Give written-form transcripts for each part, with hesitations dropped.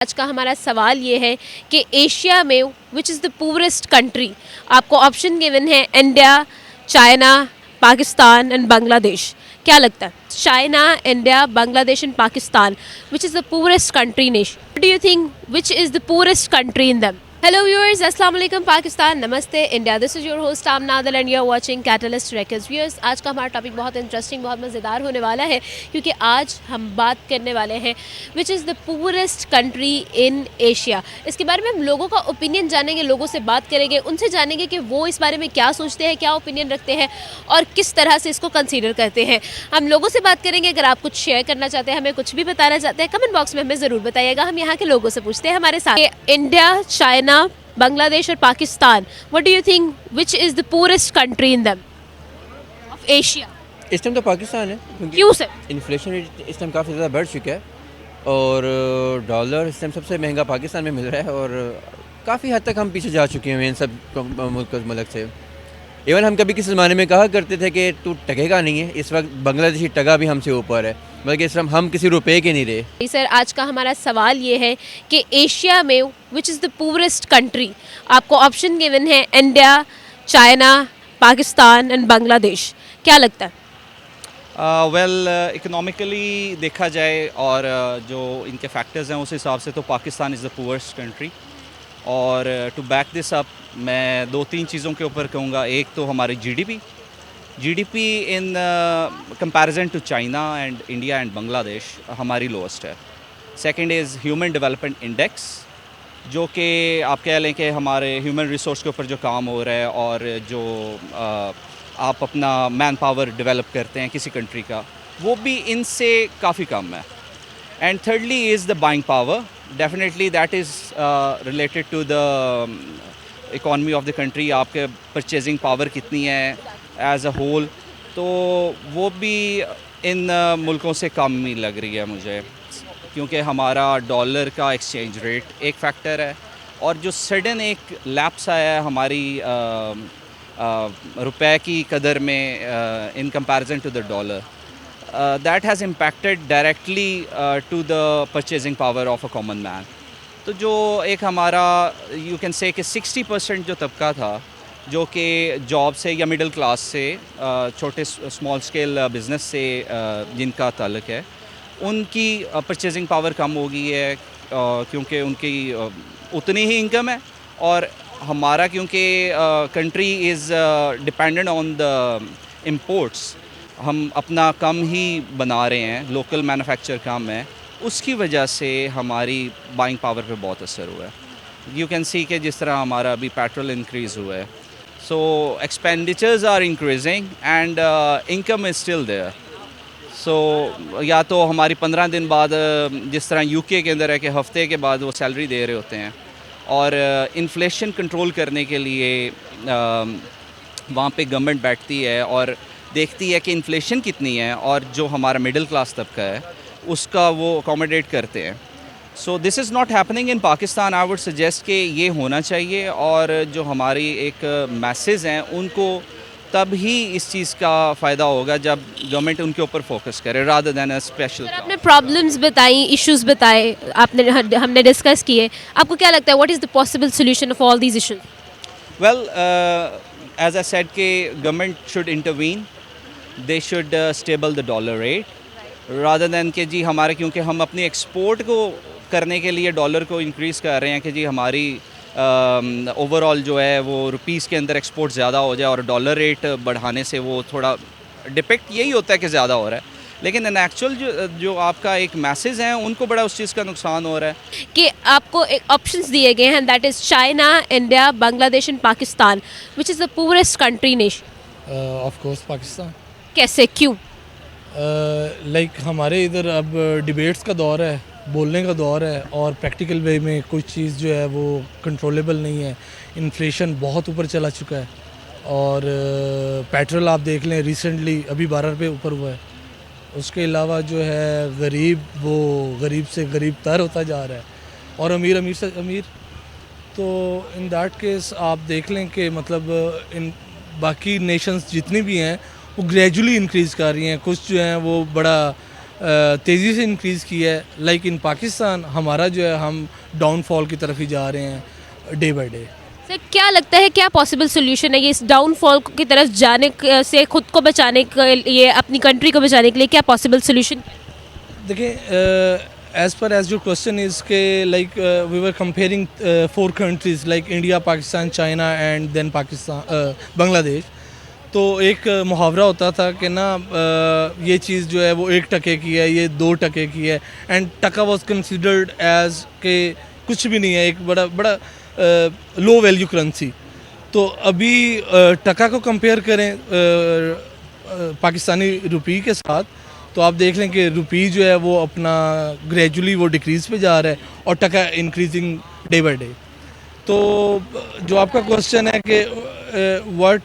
आज का हमारा सवाल ये है कि एशिया में which is the poorest country. आपको ऑप्शन गिवन है India, China, Pakistan and Bangladesh. क्या लगता है? China, India, Bangladesh and Pakistan, which is the poorest country in Asia? Do you think which is the poorest country in them? Hello viewers, अस्सलाम वालेकुम पाकिस्तान, नमस्ते India. This is your host आम नादल and you are watching catalyst records. Viewers, आज का हमारा topic बहुत interesting, बहुत मज़ेदार होने वाला है क्योंकि आज हम बात करने वाले हैं विच is the poorest country in Asia. इसके बारे में हम लोगों का ओपिनियन जानेंगे, लोगों से बात करेंगे, उनसे जानेंगे कि वो इस बारे में क्या सोचते हैं, क्या ओपिनियन रखते हैं और किस तरह से इसको कंसीडर करते हैं। हम लोगों से बात करेंगे। अगर आप कुछ शेयर करना चाहते हैं, हमें कुछ भी बताना चाहते हैं, कमेंट बॉक्स में हमें ज़रूर बताइएगा। हम यहाँ के लोगों से पूछते हैं हमारे साथ। इंडिया, चाइना, बांग्लादेश और Pakistan, what do you think which is the poorest country in them of Asia? इस टाइम तो पाकिस्तान है क्योंकि क्यों सर? इन्फ्लेशन इस टाइम काफ़ी ज़्यादा बढ़ चुका है और डॉलर इस टाइम सबसे महंगा पाकिस्तान में मिल रहा है और काफ़ी हद तक हम पीछे जा चुके हैं इन सब मुल्क से। इवन हम कभी किसी ज़माने में कहा करते थे कि तू टकेगा नहीं है, इस वक्त बांग्लादेशी टका भी हमसे ऊपर है, बल्कि इस टाइम हम किसी रुपए के नहीं रहे। सर, आज का हमारा सवाल ये है कि एशिया में which is the poorest country. आपको ऑप्शन गिवन है India, China, Pakistan and Bangladesh. क्या लगता है? इकोनॉमिकली देखा जाए और जो इनके फैक्टर्स हैं उस हिसाब से तो Pakistan is the poorest country. और टू बैक दिस अप मैं दो तीन चीज़ों के ऊपर कहूँगा। एक तो हमारी GDP in comparison to China and India and Bangladesh हमारी लोएस्ट है। Second is human development index, जो कि आप कह लें कि हमारे ह्यूमन रिसोर्स के ऊपर जो काम हो रहा है और जो आप अपना मैन पावर डेवलप करते हैं किसी कंट्री का, वो भी इनसे काफ़ी कम है। And thirdly is the buying power, definitely that is related to the economy of the country. आपके परचेजिंग पावर कितनी है एज अ होल, तो वो भी इन मुल्कों से कम ही लग रही है मुझे, क्योंकि हमारा डॉलर का एक्सचेंज रेट एक फैक्टर है और जो सडन एक लैप्स आया है हमारी रुपए की कदर में in comparison to the dollar, that has impacted directly to the purchasing power of a common man. तो जो एक हमारा यू कैन से कि 60% जो तबका था जो कि जॉब से या मिडिल क्लास से छोटे स्मॉल स्केल बिज़नेस से जिनका ताल्लुक़ है, उनकी परचेजिंग पावर कम हो गई है क्योंकि उनकी उतनी ही इनकम है। और हमारा क्योंकि country is dependent on the imports, हम अपना कम ही बना रहे हैं, लोकल मैन्युफैक्चर कम है, उसकी वजह से हमारी बाइंग पावर पे बहुत असर हुआ है। यू कैन सी कि जिस तरह हमारा अभी पेट्रोल इंक्रीज़ हुआ है, so expenditures are increasing and income is still there. So या तो हमारी 15 दिन बाद, जिस तरह यूके के अंदर है कि हफ्ते के बाद वो सैलरी दे रहे होते हैं, और इन्फ्लेशन कंट्रोल करने के लिए वहाँ पे गवर्नमेंट बैठती है और देखती है कि इन्फ्लेशन कितनी है और जो हमारा मिडिल क्लास तबका है उसका वो अकोमोडेट करते हैं। So this is not happening in Pakistan. I would suggest कि ये होना चाहिए और जो हमारी एक मैसेज हैं उनको तब ही इस चीज़ का फ़ायदा होगा जब गवर्नमेंट उनके ऊपर फोकस करे रादर दैन अ स्पेशल। आपने प्रॉब्लम्स बताई, इश्यूज बताए, हमने डिस्कस किए। आपको क्या लगता है what is the possible solution of all these issues? Well, as I said कि government should intervene, they should stable the dollar rate rather than कि जी हमारे, क्योंकि हम अपनी एक्सपोर्ट को करने के लिए डॉलर को इंक्रीज़ कर रहे हैं कि जी हमारी ओवरऑल जो है वो रुपीस के अंदर एक्सपोर्ट ज़्यादा हो जाए और डॉलर रेट बढ़ाने से वो थोड़ा डिपेक्ट यही होता है कि ज़्यादा हो रहा है। लेकिन इन एक्चुअल जो आपका एक मैसेज है उनको बड़ा उस चीज़ का नुकसान हो रहा है कि आपको एक ऑप्शंस दिए गए हैं, that is China, India, Bangladesh and Pakistan, which is the poorest country in Asia. Of course Pakistan. कैसे, क्यों? लाइक हमारे इधर अब डिबेट्स का दौर है, बोलने का दौर है और प्रैक्टिकल वे में कुछ चीज़ जो है वो कंट्रोलेबल नहीं है। इन्फ्लेशन बहुत ऊपर चला चुका है और पेट्रोल आप देख लें रिसेंटली अभी 12 रुपये ऊपर हुआ है। उसके अलावा जो है गरीब वो गरीब से गरीब तर होता जा रहा है और अमीर अमीर से अमीर। तो इन दैट केस आप देख लें कि मतलब इन बाकी नेशंस जितनी भी हैं वो ग्रेजुअली इंक्रीज़ कर रही हैं। कुछ जो हैं वो बड़ा तेज़ी से इंक्रीज़ किया है। लाइक इन पाकिस्तान हमारा जो है हम डाउनफॉल की तरफ ही जा रहे हैं डे बाय डे। सर क्या लगता है क्या पॉसिबल सोल्यूशन है ये इस डाउनफॉल की तरफ जाने से खुद को बचाने के लिए, अपनी कंट्री को बचाने के लिए क्या पॉसिबल सोल्यूशन? देखिए as per as your question is के like we were comparing 4 countries like India, Pakistan, China and then Pakistan Bangladesh. तो एक मुहावरा होता था कि ना ये चीज़ जो है वो 1 टके की है, ये 2 टके की है, एंड टका वाज कंसिडर्ड एज के कुछ भी नहीं है, एक बड़ा बड़ा लो वैल्यू करेंसी। तो अभी टका को कंपेयर करें पाकिस्तानी रुपी के साथ, तो आप देख लें कि रुपी जो है वो अपना ग्रेजुअली वो डिक्रीज़ पे जा रहा है और टका इंक्रीजिंग डे बाय डे। तो जो आपका क्वेश्चन है कि what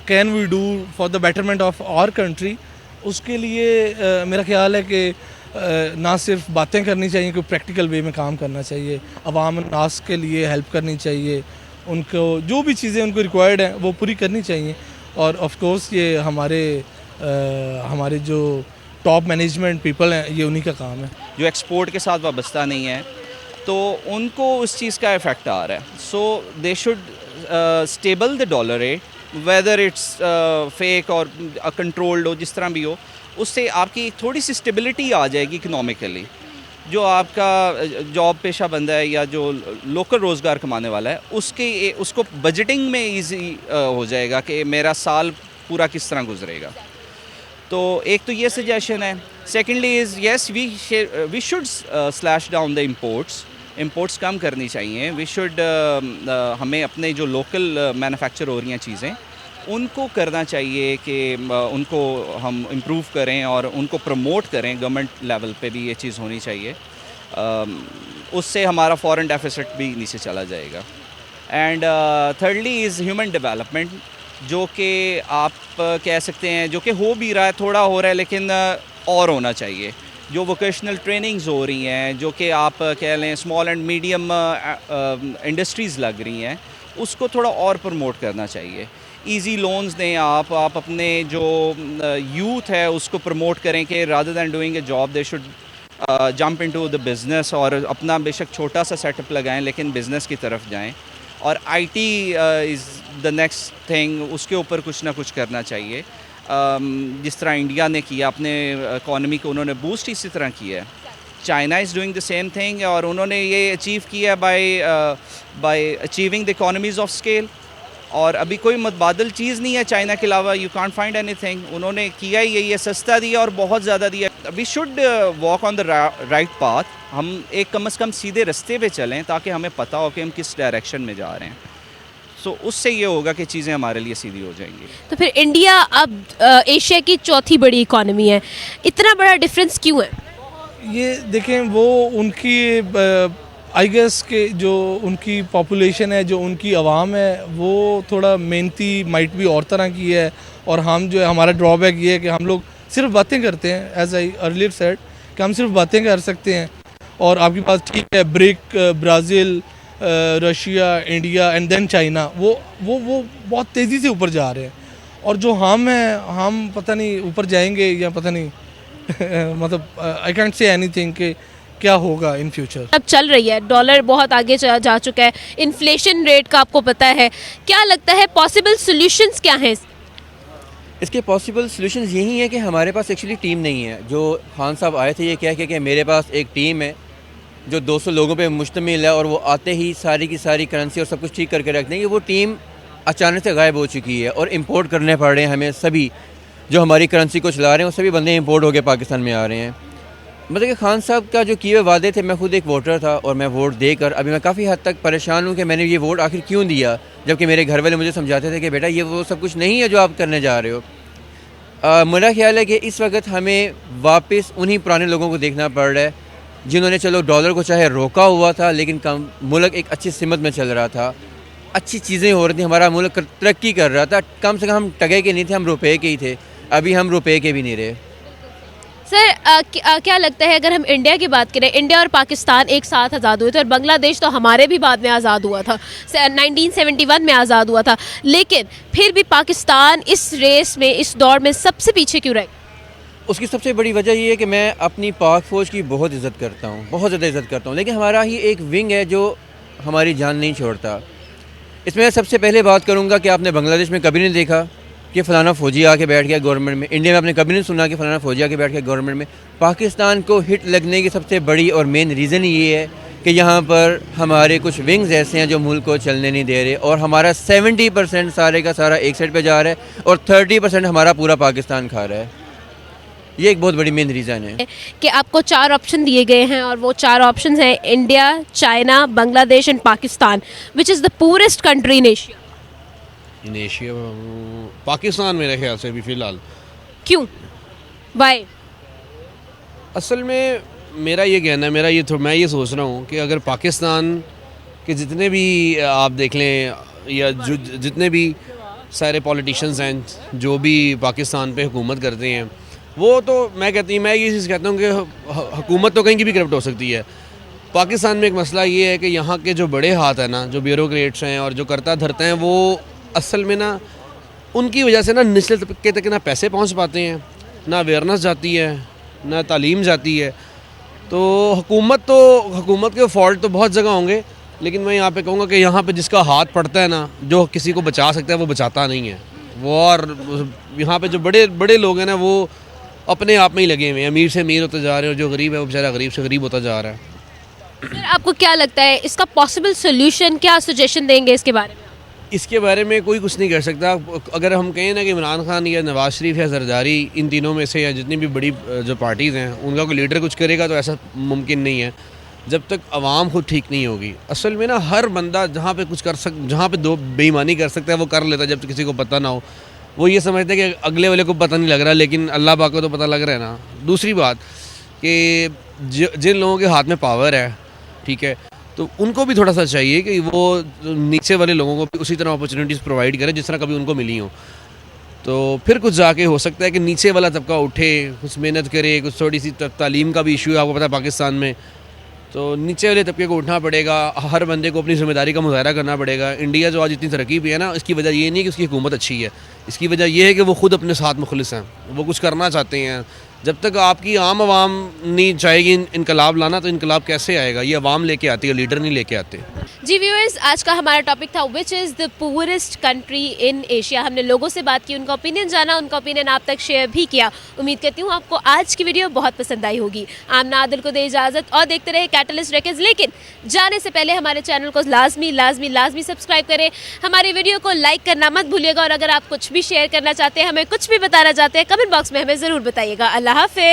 can we do for the betterment of our country, उसके लिए मेरा ख्याल है कि ना सिर्फ बातें करनी चाहिए, कोई प्रैक्टिकल वे में काम करना चाहिए, अवाम नास के लिए हेल्प करनी चाहिए, उनको जो भी चीज़ें उनको रिक्वायर्ड हैं वो पूरी करनी चाहिए। और ऑफ कोर्स ये हमारे जो टॉप मैनेजमेंट पीपल हैं ये उन्हीं का काम है। जो एक्सपोर्ट के साथ वाबस्ता नहीं है तो उनको उस चीज़ का इफ़ेक्ट आ रहा है। So they should stable the dollar rate, whether it's fake और कंट्रोल्ड हो, जिस तरह भी हो, उससे आपकी थोड़ी सी स्टेबिलिटी आ जाएगी इकनॉमिकली। जो आपका जॉब पेशा बंदा है या जो लोकल रोज़गार कमाने वाला है उसको बजटिंग में इजी हो जाएगा कि मेरा साल पूरा किस तरह गुजरेगा। तो एक तो ये सजेशन है। Secondly is yes we should slash down the imports कम करनी चाहिए। वी शुड हमें अपने जो लोकल मैन्युफैक्चर हो रही हैं चीज़ें उनको करना चाहिए कि उनको हम इम्प्रूव करें और उनको प्रमोट करें। गवर्नमेंट लेवल पे भी ये चीज़ होनी चाहिए। उससे हमारा फॉरेन डेफिसिट भी नीचे चला जाएगा। And thirdly is human development, जो कि आप कह सकते हैं जो कि हो भी रहा है, थोड़ा हो रहा है, लेकिन और होना चाहिए। जो वोकेशनल ट्रेनिंग्स हो रही हैं, जो कि आप कह लें स्मॉल एंड मीडियम इंडस्ट्रीज़ लग रही हैं, उसको थोड़ा और प्रमोट करना चाहिए। इजी लोन्स दें आप अपने जो यूथ है उसको प्रमोट करें कि rather than doing a job they should jump into the business और अपना बेशक छोटा सा सेटअप लगाएं लेकिन बिज़नेस की तरफ जाएं। और IT is the next thing, उसके ऊपर कुछ ना कुछ करना चाहिए। जिस तरह इंडिया ने किया, अपने इकॉनमी को उन्होंने बूस्ट इसी तरह किया है। China is doing the same thing और उन्होंने ये अचीव किया bye achieving the economies of scale. और अभी कोई मुतबादल चीज़ नहीं है चाइना के अलावा, यू कांट फाइंड एनीथिंग। उन्होंने किया ही यही है, सस्ता दिया और बहुत ज़्यादा दिया। We should walk on the right path. हम एक कम से कम सीधे रास्ते पे चलें ताकि हमें पता हो कि हम किस डायरेक्शन में जा रहे हैं। सो उससे ये होगा कि चीज़ें हमारे लिए सीधी हो जाएंगी। तो फिर इंडिया अब एशिया की चौथी बड़ी इकोनॉमी है, इतना बड़ा डिफरेंस क्यों है? ये देखें वो उनकी आई गेस के जो उनकी पॉपुलेशन है, जो उनकी आवाम है, वो थोड़ा मेहनती माइट भी और तरह की है। और हम जो है, हमारा ड्रॉबैक ये है कि हम लोग सिर्फ बातें करते हैं। एज आई अर्लियर सेड कि हम सिर्फ बातें कर सकते हैं। और आपकी बात ठीक है, BRIC, Brazil, Russia, India and then China, वो बहुत तेज़ी से ऊपर जा रहे हैं। और जो हम हैं, हम पता नहीं ऊपर जाएंगे या पता नहीं मतलब आई कैंट से एनीथिंग कि क्या होगा इन फ्यूचर। अब चल रही है, डॉलर बहुत आगे जा चुका है, इन्फ्लेशन रेट का आपको पता है। क्या लगता है पॉसिबल सॉल्यूशंस क्या हैं? इसके पॉसिबल सॉल्यूशंस यही है कि हमारे पास एक्चुअली टीम नहीं है। जो खान साहब आए थे ये कह के कि मेरे पास एक टीम है जो 200 लोगों पे मुश्तमिल है और वो आते ही सारी की सारी करेंसी और सब कुछ ठीक करके रख देंगे। वो टीम अचानक से गायब हो चुकी है और इंपोर्ट करने पड़ रहे हैं हमें। सभी जो हमारी करेंसी को चला रहे हैं वो सभी बंदे इंपोर्ट होकर पाकिस्तान में आ रहे हैं। मतलब कि खान साहब का जो किए हुए वादे थे, मैं खुद एक वोटर था और मैं वोट देकर अभी मैं काफ़ी हद तक परेशान हूँ कि मैंने ये वोट आखिर क्यों दिया, जबकि मेरे घर वाले मुझे समझाते थे कि बेटा ये वो सब कुछ नहीं है जो आप करने जा रहे हो। मेरा ख्याल है कि इस वक्त हमें वापस उन्हीं पुराने लोगों को देखना पड़ रहा है जिन्होंने चलो डॉलर को चाहे रोका हुआ था लेकिन कम मुल्क एक अच्छी सिमत में चल रहा था, अच्छी चीज़ें हो रही थी, हमारा मुल्क तरक्की कर रहा था। कम से कम हम टके के नहीं थे, हम रुपए के ही थे। अभी हम रुपए के भी नहीं रहे। सर क्या लगता है अगर हम इंडिया की बात करें, इंडिया और पाकिस्तान एक साथ आज़ाद हुए थे और बांग्लादेश तो हमारे भी बाद में आज़ाद हुआ था, 1971 में आज़ाद हुआ था, लेकिन फिर भी पाकिस्तान इस रेस में, इस दौड़ में सबसे पीछे क्यों रहे? उसकी सबसे बड़ी वजह ये है कि मैं अपनी पाक फ़ौज की बहुत इज़्ज़त करता हूँ, बहुत ज़्यादा इज़्ज़त करता हूँ, लेकिन हमारा ही एक विंग है जो हमारी जान नहीं छोड़ता। इसमें मैं सबसे पहले बात करूँगा कि आपने बांग्लादेश में कभी नहीं देखा कि फ़लाना फ़ौजी आके बैठ गया गवर्नमेंट में। इंडिया में आपने कभी नहीं सुना कि फ़लाना फ़ौजी आके बैठ गया गवर्नमेंट में। पाकिस्तान को हिट लगने की सबसे बड़ी और मेन रीज़न ये है कि यहाँ पर हमारे कुछ विंग्स ऐसे हैं जो मुल्क को चलने नहीं दे रहे, और हमारा 70% सारे का सारा एक साइड पे जा रहा है और 30% हमारा पूरा पाकिस्तान खा रहा है। ये एक बहुत बड़ी मेन रीज़न है कि आपको 4 ऑप्शन दिए गए हैं और वो 4 ऑप्शंस हैं India, China, Bangladesh and Pakistan, which is the purest country in Asia. In Asia Pakistan मेरे ख्याल से भी फ़िलहाल। क्यों, वाई? असल में मेरा ये कहना है, मैं ये सोच रहा हूँ कि अगर पाकिस्तान के जितने भी आप देख लें या जो जितने भी सारे पॉलिटिशियंस हैं जो भी पाकिस्तान पे हुकूमत करते हैं, वो तो मैं ये चीज़ कहता हूँ कि हुकूमत तो कहीं की भी करप्ट हो सकती है। पाकिस्तान में एक मसला ये है कि यहाँ के जो बड़े हाथ हैं ना, जो ब्यूरोक्रेट्स हैं और जो करता धरते हैं, वो असल में ना उनकी वजह से ना निचले तबके तक ना पैसे पहुँच पाते हैं, ना अवेयरनेस जाती है, ना तालीम जाती है। तो हुकूमत के फॉल्ट तो बहुत जगह होंगे, लेकिन मैं यहाँ पे कहूँगा कि यहाँ पे जिसका हाथ पड़ता है ना, जो किसी को बचा सकता है, वो बचाता नहीं है वो। और यहाँ पे जो बड़े बड़े लोग हैं ना, वो अपने आप में ही लगे हुए हैं, अमीर से अमीर होते जा रहे हैं, और जो गरीब है वो बेचारा गरीब से गरीब होता जा रहा है। सर, आपको क्या लगता है इसका पॉसिबल सोल्यूशन, क्या सजेशन देंगे इसके बारे में? इसके बारे में कोई कुछ नहीं कर सकता। अगर हम कहें ना कि इमरान खान या नवाज़ शरीफ या जरदारी, इन तीनों में से या जितनी भी बड़ी जो पार्टीज़ हैं, उनका कोई लीडर कुछ करेगा तो ऐसा मुमकिन नहीं है जब तक आवाम खुद ठीक नहीं होगी। असल में ना हर बंदा जहाँ पे जहाँ पे दो बेईमानी कर सकता है वो कर लेता है, जब तक किसी को पता ना हो। वो ये समझते हैं कि अगले वाले को पता नहीं लग रहा, लेकिन अल्लाह पाक को तो पता लग रहा है ना। दूसरी बात कि जिन लोगों के हाथ में पावर है, ठीक है, तो उनको भी थोड़ा सा चाहिए कि वो नीचे वाले लोगों को भी उसी तरह अपॉर्चुनिटीज़ प्रोवाइड करें जिस तरह कभी उनको मिली हो। तो फिर कुछ जाके हो सकता है कि नीचे वाला तबका उठे, कुछ मेहनत करे, कुछ थोड़ी सी तालीम का भी इशू है, आपको पता है पाकिस्तान में। तो नीचे वाले तबके को उठना पड़ेगा, हर बंदे को अपनी ज़िम्मेदारी का मुजाहरा करना पड़ेगा। इंडिया जो आज इतनी तरक्की पे है ना, इसकी वजह ये नहीं है कि उसकी हुकूमत अच्छी है, इसकी वजह ये है कि वो खुद अपने साथ मुखलिस हैं, वो कुछ करना चाहते हैं। जब तक आपकी आम आवाम नहीं चाहेगी इनकलाब लाना, तो इनकलाब कैसे आएगा? ये आवाम लेके आती है, लीडर नहीं लेके आते। जी व्यूअर्स, आज का हमारा टॉपिक था विच is the poorest country in Asia. हमने लोगों से बात की, उनका ओपिनियन जाना, उनका ओपिनियन आप तक शेयर भी किया। उम्मीद करती हूँ आपको आज की वीडियो बहुत पसंद आई होगी। आमना आदिल को दे इजाज़त और देखते रहे कैटलिस्ट रेकर्ड्स। लेकिन जाने से पहले हमारे चैनल को लाजमी सब्सक्राइब करें, हमारी वीडियो को लाइक करना मत भूलिएगा, और अगर आप कुछ भी शेयर करना चाहते हैं, हमें कुछ भी बताना चाहते हैं, कमेंट बॉक्स में हमें ज़रूर बताइएगा। अल्लाह हाफ़िज़।